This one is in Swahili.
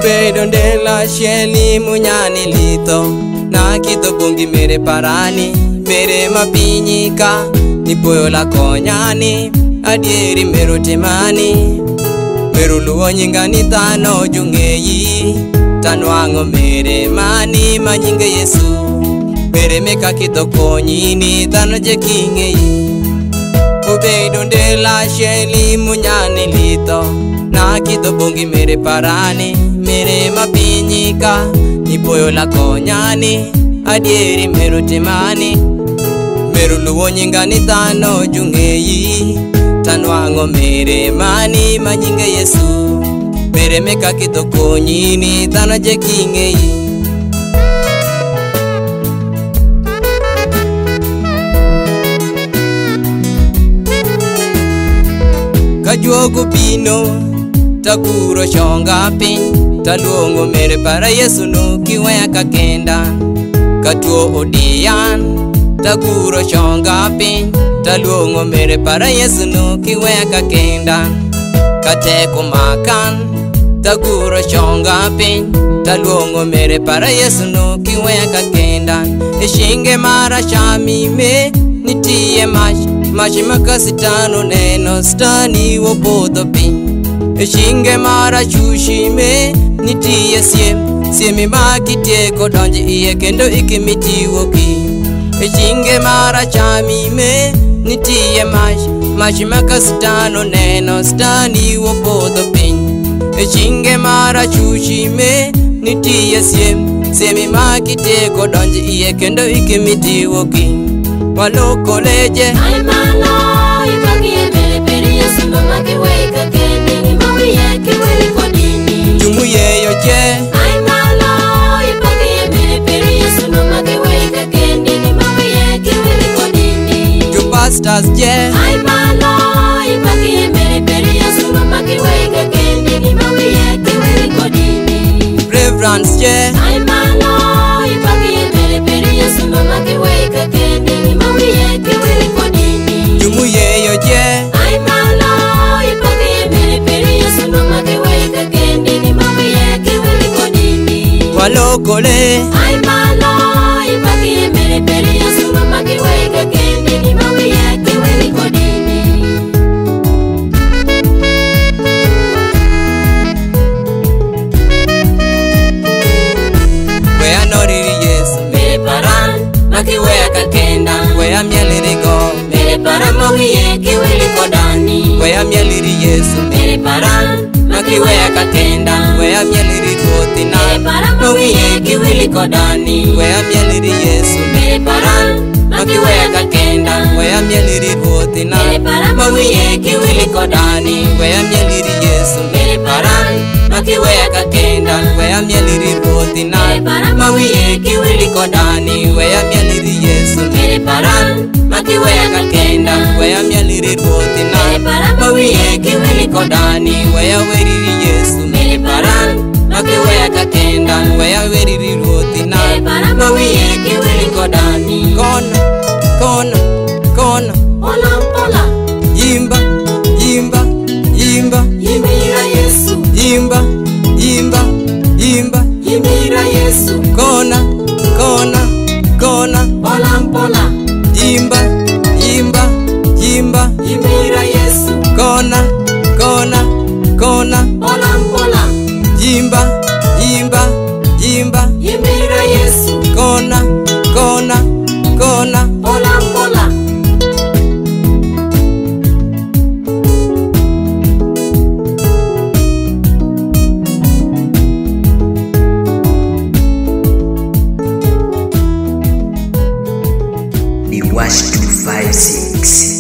Ubedo ndela sheli munyani lito na kito bungi mere parani mere mapinyika nipoyo la konyani adieri mero timani mero luo nyingani tano jungeyi tanwango mere mani manyinge Yesu mere meka kito konyini tano je kingeyi. Ubedo ndela sheli munyani lito na kito bungi mere parani mere mapinyika nipoyo la konyani adieri mero timani mero luo nyingani tano jungeyi tanwango mere mani manyinge Yesu mere meka kito konyini tano je kingeyi. Kajuogo pino takuro shonga pin taluongo mere para Yesu no kiweya kakenda katuo odiyan takuro shonga pin taluongo mere para Yesu no kiweya kakenda kateko makan takuro shonga pin taluongo mere para Yesu no kiweya kakenda eshinge mara shami me nitie mashi makasitano neno stani wopodo pin eshinge mara chushime nitie siemi makitieko donje iye kendo ikimitiwo ki eshinge mara chamime nitie mashi makasitano neno stani wopodo pin eshinge mara chushime nitie siemi makitieko donje iye kendo ikimitiwo ki waloko leje ay malo ipagie mere peri Yesu mama kiweka kende ni mawi yake wili kodini jumuye yoje ay malo ipagie mere peri Yesu mama kiweka kende ni mawi yake wili kodini ju pastors je ay malo ipagie mere peri Yesu mama kiweka kende ni mawi yake wili kodini reverends je ay malo ipagie mere peri Yesu mama kiweka kende ni mawi yake wili kodini jumuye yoje ay malo ipagie mere peri Yesu mama kiweka kende ni mawi yake wili kodini waloko le ay malo ipagie mere peri Yesu mama kiweka kende ni mawi yake wili kodini wea noriri Yesu mere paran makiweya kakenda wea mielirigo mere paran mawi yake wili kodani wea mieliri Yesu mere paran makiweya kakenda wea mieliri ruothina mawi yake wili kodani wea mieliri Yesu mere paran makiweya kakenda wea mieliri ruothina mawi yake wili kodani wea mieliri Yesu mere paran makiweya kakenda wea mieliri ruothina mawi yake wili kodani wea mieliri Yesu mere paran makiweya kakenda wea mieliri ruothina mawi yake wili kodani wea weriri Yesu mere paran makiweya kakenda wea weriri ruothina mawi yake wili kodani kona kona kona pola pola yimba yimba yimba yimira Yesu yimba yimba yimba yimira Yesu kona kona kona pola pola yimba yimba yimba yimira Yesu kona kona kona pola pola yimba yimba yimba yimira Yesu kona kona kona pola pola ni Wash 256